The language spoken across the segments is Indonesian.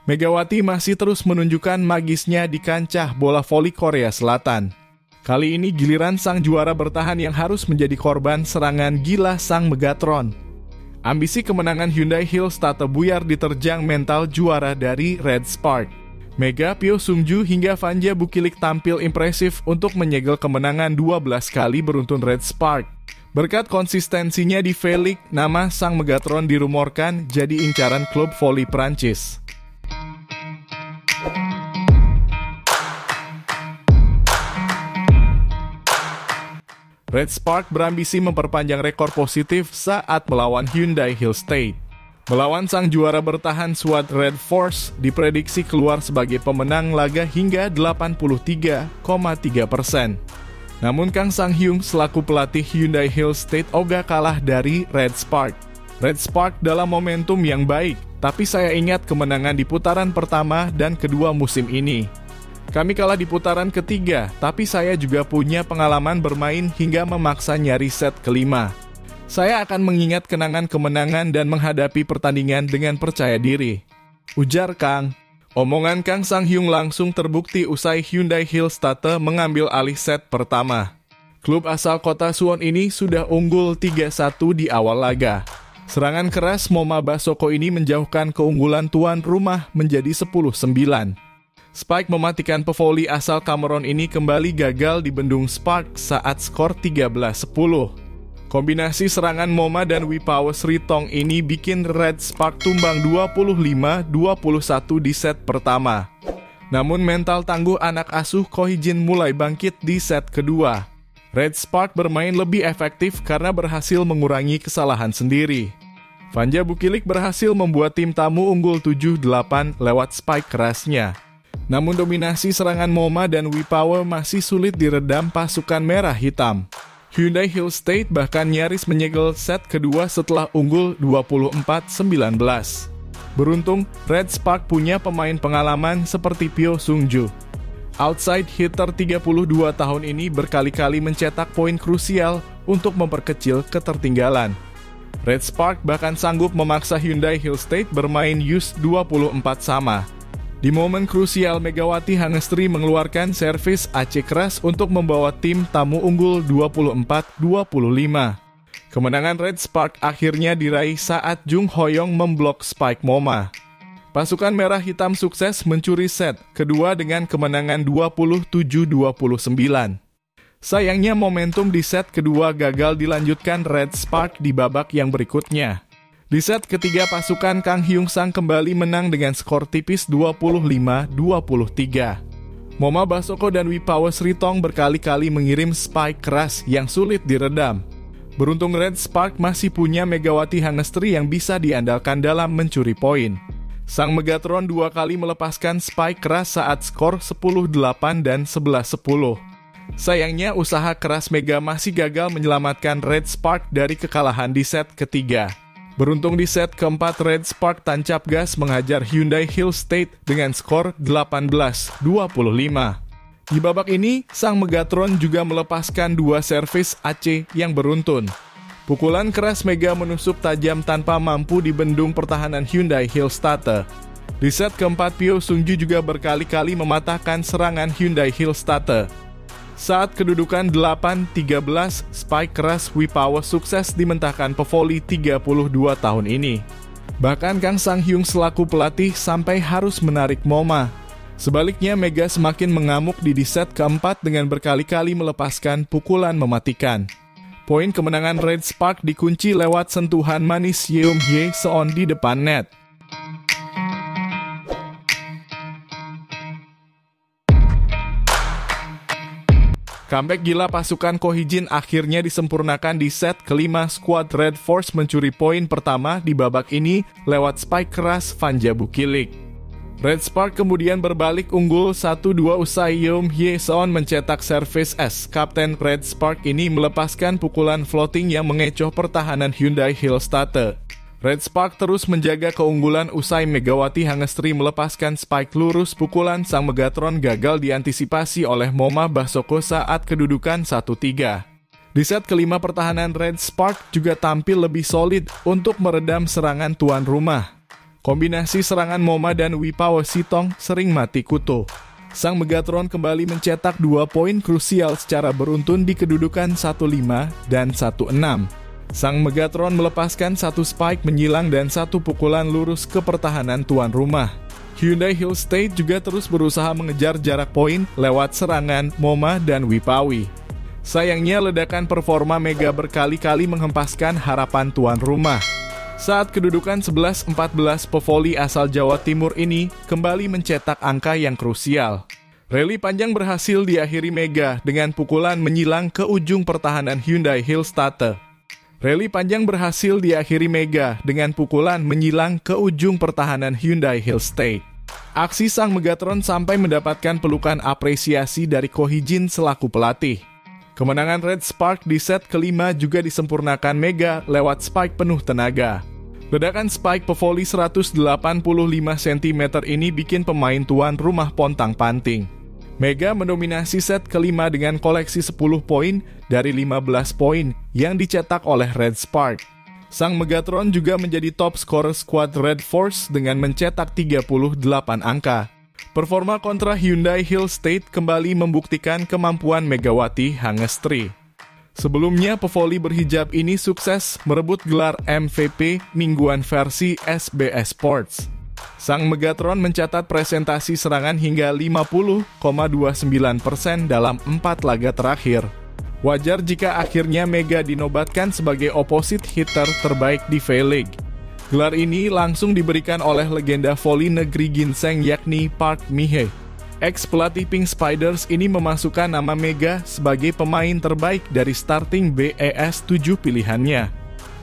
Megawati masih terus menunjukkan magisnya di kancah bola voli Korea Selatan. Kali ini giliran sang juara bertahan yang harus menjadi korban serangan gila sang Megatron. Ambisi kemenangan Hyundai Hillstarter buyar diterjang mental juara dari Red Spark. Mega, Pyo Sungju hingga Vanja Bukilik tampil impresif untuk menyegel kemenangan 12 kali beruntun Red Spark. Berkat konsistensinya di V-League, nama sang Megatron dirumorkan jadi incaran klub voli Prancis. Red Spark berambisi memperpanjang rekor positif saat melawan Hyundai Hillstarter. Melawan sang juara bertahan SWAT Red Force diprediksi keluar sebagai pemenang laga hingga 83,3%. Namun Kang Sang-hyung selaku pelatih Hyundai Hillstarter ogah kalah dari Red Spark. Red Spark dalam momentum yang baik, tapi saya ingat kemenangan di putaran pertama dan kedua musim ini. Kami kalah di putaran ketiga, tapi saya juga punya pengalaman bermain hingga memaksa nyari set kelima. Saya akan mengingat kenangan kemenangan dan menghadapi pertandingan dengan percaya diri, ujar Kang. Omongan Kang Sang-hyung langsung terbukti usai Hyundai Hillstarter mengambil alih set pertama. Klub asal kota Suwon ini sudah unggul 3-1 di awal laga. Serangan keras Moma Basoko ini menjauhkan keunggulan tuan rumah menjadi 10-9. Spike mematikan pevoli asal Cameron ini kembali gagal dibendung Spark saat skor 13-10. Kombinasi serangan Moma dan Wipower Sritong ini bikin Red Spark tumbang 25-21 di set pertama. Namun mental tangguh anak asuh Ko Hee-jin mulai bangkit di set kedua. Red Spark bermain lebih efektif karena berhasil mengurangi kesalahan sendiri. Vanja Bukilik berhasil membuat tim tamu unggul 7-8 lewat spike kerasnya. Namun dominasi serangan Moma dan Wipower masih sulit diredam pasukan merah hitam. Hyundai Hillstarter bahkan nyaris menyegel set kedua setelah unggul 24-19. Beruntung, Red Spark punya pemain pengalaman seperti Pyo Sungju. Outside hitter 32 tahun ini berkali-kali mencetak poin krusial untuk memperkecil ketertinggalan. Red Spark bahkan sanggup memaksa Hyundai Hillstarter bermain use 24 sama. Di momen krusial, Megawati Hangestri mengeluarkan servis AC keras untuk membawa tim tamu unggul 24-25. Kemenangan Red Spark akhirnya diraih saat Jung Hoyong memblok spike Moma. Pasukan merah hitam sukses mencuri set kedua dengan kemenangan 27-29. Sayangnya momentum di set kedua gagal dilanjutkan Red Spark di babak yang berikutnya. Di set ketiga pasukan Kang Hyung-sang kembali menang dengan skor tipis 25-23. Moma Basoko dan Wipower Sritong berkali-kali mengirim spike keras yang sulit diredam. Beruntung Red Spark masih punya Megawati Hangestri yang bisa diandalkan dalam mencuri poin. Sang Megatron dua kali melepaskan spike keras saat skor 10-8 dan 11-10. Sayangnya usaha keras Mega masih gagal menyelamatkan Red Spark dari kekalahan di set ketiga. Beruntung di set keempat Red Spark tancap gas menghajar Hyundai Hillstarter dengan skor 18-25. Di babak ini, sang Megatron juga melepaskan dua servis AC yang beruntun. Pukulan keras Mega menusuk tajam tanpa mampu dibendung pertahanan Hyundai Hillstarter. Di set keempat Pyo Sungju juga berkali-kali mematahkan serangan Hyundai Hillstarter. Saat kedudukan 8-13, spike keras Wipower sukses dimentahkan pevoli 32 tahun ini. Bahkan Kang Sang-hyung selaku pelatih sampai harus menarik Moma. Sebaliknya Mega semakin mengamuk di set keempat dengan berkali-kali melepaskan pukulan mematikan. Poin kemenangan Red Spark dikunci lewat sentuhan manis Yeom Hye-seon di depan net. Comeback gila pasukan Ko Hee-jin akhirnya disempurnakan di set kelima. Skuad Red Force mencuri poin pertama di babak ini lewat spike keras Vanja Bukilik. Red Spark kemudian berbalik unggul 1-2 usai Yeom Hye-seon mencetak servis S. Kapten Red Spark ini melepaskan pukulan floating yang mengecoh pertahanan Hyundai Hillstarter. Red Spark terus menjaga keunggulan usai Megawati Hangestri melepaskan spike lurus. Pukulan sang Megatron gagal diantisipasi oleh Moma Basoko saat kedudukan 1-3. Di set kelima pertahanan Red Spark juga tampil lebih solid untuk meredam serangan tuan rumah. Kombinasi serangan Moma dan Wipawa Sitong sering mati kutu. Sang Megatron kembali mencetak 2 poin krusial secara beruntun di kedudukan 1-5 dan 1-6. Sang Megatron melepaskan 1 spike menyilang dan 1 pukulan lurus ke pertahanan tuan rumah. Hyundai Hill State juga terus berusaha mengejar jarak poin lewat serangan Moma dan Wipawi. Sayangnya ledakan performa Mega berkali-kali menghempaskan harapan tuan rumah. Saat kedudukan 11-14, pevoli asal Jawa Timur ini kembali mencetak angka yang krusial. Rally panjang berhasil diakhiri Mega dengan pukulan menyilang ke ujung pertahanan Hyundai Hill State. Rally panjang berhasil diakhiri Mega dengan pukulan menyilang ke ujung pertahanan Hyundai Hill State. Aksi sang Megatron sampai mendapatkan pelukan apresiasi dari Ko Hee-jin selaku pelatih. Kemenangan Red Spark di set kelima juga disempurnakan Mega lewat spike penuh tenaga. Ledakan spike pevoli 185 cm ini bikin pemain tuan rumah pontang-panting. Mega mendominasi set kelima dengan koleksi 10 poin dari 15 poin yang dicetak oleh Red Spark. Sang Megatron juga menjadi top scorer squad Red Force dengan mencetak 38 angka. Performa kontra Hyundai Hill State kembali membuktikan kemampuan Megawati Hangestri. Sebelumnya, pevoli berhijab ini sukses merebut gelar MVP mingguan versi SBS Sports. Sang Megatron mencatat presentasi serangan hingga 50,29% dalam 4 laga terakhir. Wajar jika akhirnya Mega dinobatkan sebagai opposite hitter terbaik di V-League. Gelar ini langsung diberikan oleh legenda voli negeri ginseng yakni Park Mi-hee. Ex-pelatih Pink Spiders ini memasukkan nama Mega sebagai pemain terbaik dari starting BES 7 pilihannya.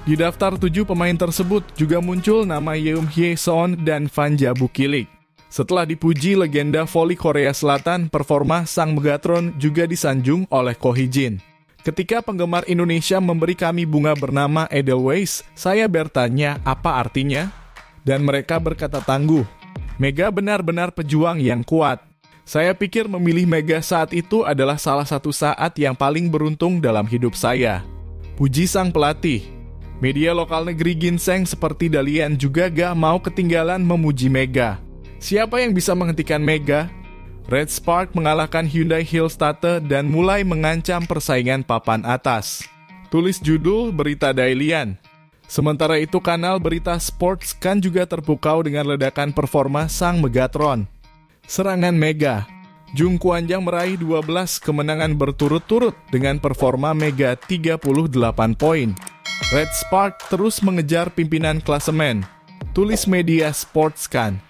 Di daftar 7 pemain tersebut juga muncul nama Yeum Hye-son dan Van Jabukilik. Setelah dipuji legenda voli Korea Selatan, performa sang Megatron juga disanjung oleh Ko Hee-jin. Ketika penggemar Indonesia memberi kami bunga bernama Edelweiss, saya bertanya apa artinya? Dan mereka berkata tangguh. Mega benar-benar pejuang yang kuat. Saya pikir memilih Mega saat itu adalah salah satu saat yang paling beruntung dalam hidup saya. Puji sang pelatih. Media lokal negeri ginseng seperti Dalian juga gak mau ketinggalan memuji Mega. Siapa yang bisa menghentikan Mega? Red Spark mengalahkan Hyundai Hill State dan mulai mengancam persaingan papan atas. Tulis judul berita Dalian. Sementara itu kanal berita Sports kan juga terpukau dengan ledakan performa sang Megatron. Serangan Mega. Jung Kwanjang meraih 12 kemenangan berturut-turut dengan performa Mega 38 poin. Red Spark terus mengejar pimpinan klasemen. Tulis media Sports kan.